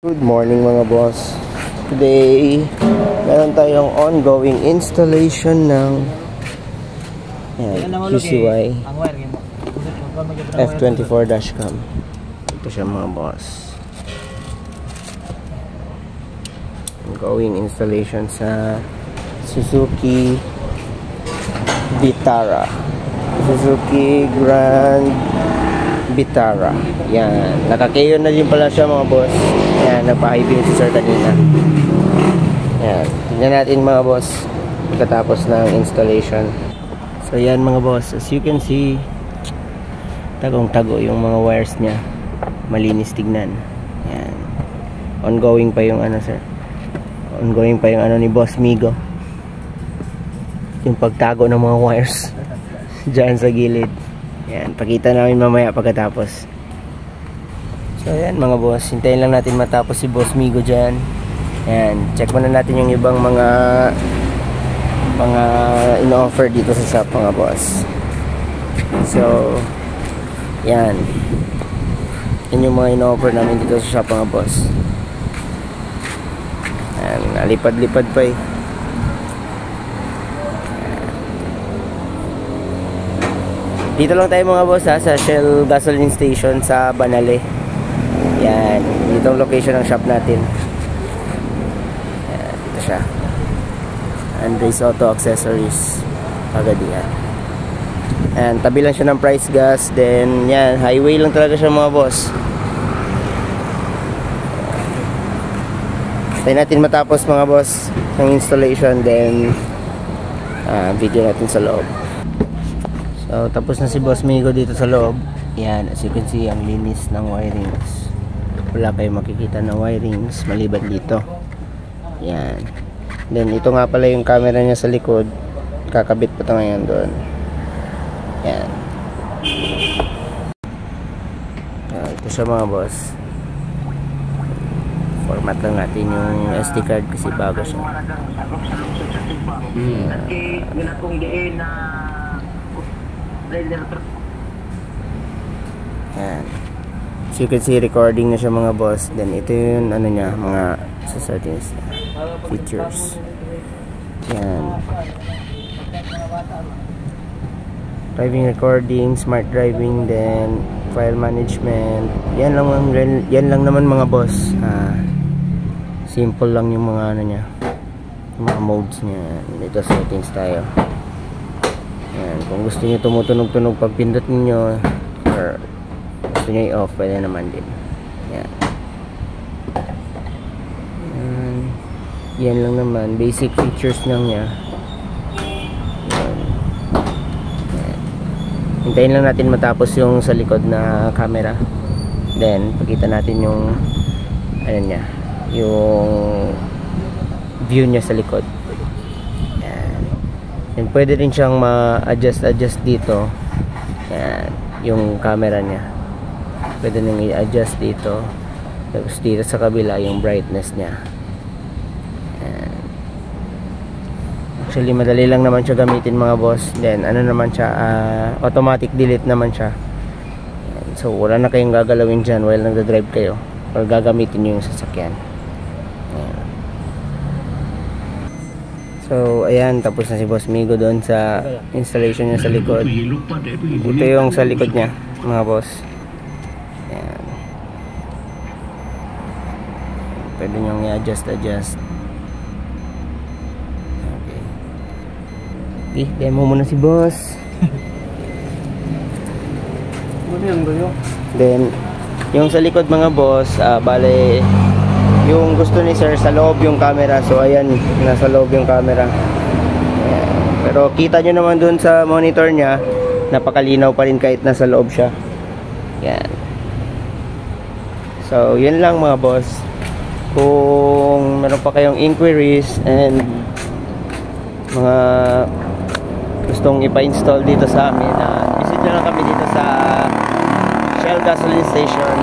Good morning mga boss. Today, meron tayong ongoing installation ng QCY F24 dashcam. Ito siya mga boss. Ongoing installation sa Suzuki Vitara. Suzuki Grand Vitara. Yan. Naka-KO na din pala siya mga boss. Yan. Nagpa-high beam si sir kanina. Yan. Tingnan natin mga boss pagkatapos ng installation. So yan mga boss. As you can see, tagong-tago yung mga wires niya. Malinis tignan. Yan. Ongoing pa yung ano sir. Ongoing pa yung ano ni Boss Migo. Yung pagtago ng mga wires dyan sa gilid. Yan, pakita namin mamaya pagkatapos. So ayan mga boss, hintayin lang natin matapos si Boss Migo dyan. Yan, check muna natin yung ibang mga in-offer dito sa shop mga boss. So yan, yun yung mga in-offer namin dito sa shop mga boss. Yan, nalipad-lipad pa eh. Dito lang tayo mga boss ha, sa Shell gasoline station sa Banale. Yan, dito ang location ng shop natin. Yan, dito siya. Andres Auto Accessories, Pagadian. Yan, tabi lang siya ng Price Gas. Then yan, highway lang talaga siya mga boss. Tayo natin matapos mga boss ng installation. Then video natin sa loob. So, tapos na si Boss Migo dito sa loob. Yan, as you can see, ang linis ng wirings. Wala kayong makikita na wirings maliban dito. Yan. Then, ito nga pala yung camera niya sa likod. Kakabit pa ito ngayon doon. Yan. Ito siya mga boss. Format lang natin yung SD card kasi bago siya. Yan. So you can see recording na siya mga boss. Then ito yung ano niya, mga settings features. Yan. Driving recording, smart driving, then file management. Yan lang naman mga boss. Simple lang yung mga ano niya, mga modes niya. Dito settings tayo. Yan, kung gusto niyo tumutunog-tunog pag pindot niyo or gusto niyo i-off, pwede naman din. Yan. Yan lang naman, basic features lang niya. Yan. Yan. Hintayin lang natin matapos yung sa likod na camera. Then pakita natin yung ano niya, yung view niya sa likod. And pwede rin siyang ma-adjust dito. Yan, yung camera niya. Pwede nang i-adjust dito. Tapos dito sa kabila yung brightness niya. Yan. Actually madali lang naman siya gamitin mga boss. Then ano naman siya, automatic delete naman siya. Yan. So wala na kayong gagalawin dyan while nagda-drive kayo or gagamitin nyo yung sasakyan. Yan. So, ayan, tapos na si Boss Migo doon sa installation niya sa likod. Ito yung sa likod niya, mga boss. Ayan. Pwede nyo i-adjust. Okay. Okay, demo muna si boss. Then, yung sa likod mga boss, bale, yung gusto ni sir sa loob yung camera. So ayan, nasa loob yung camera. Ayan. Pero kita nyo naman dun sa monitor nya, napakalinaw pa rin kahit nasa loob siya. Ayan. So yun lang mga boss. Kung meron pa kayong inquiries and mga gustong ipa-install dito sa amin, visit nyo lang kami dito sa Shell gasoline station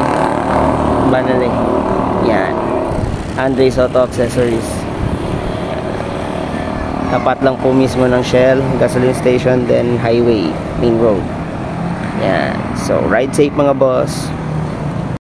Banale. Yan, Andres Auto Accessories. Tapat lang po mismo ng Shell gasoline station, then highway, main road. Yan. So ride safe mga boss.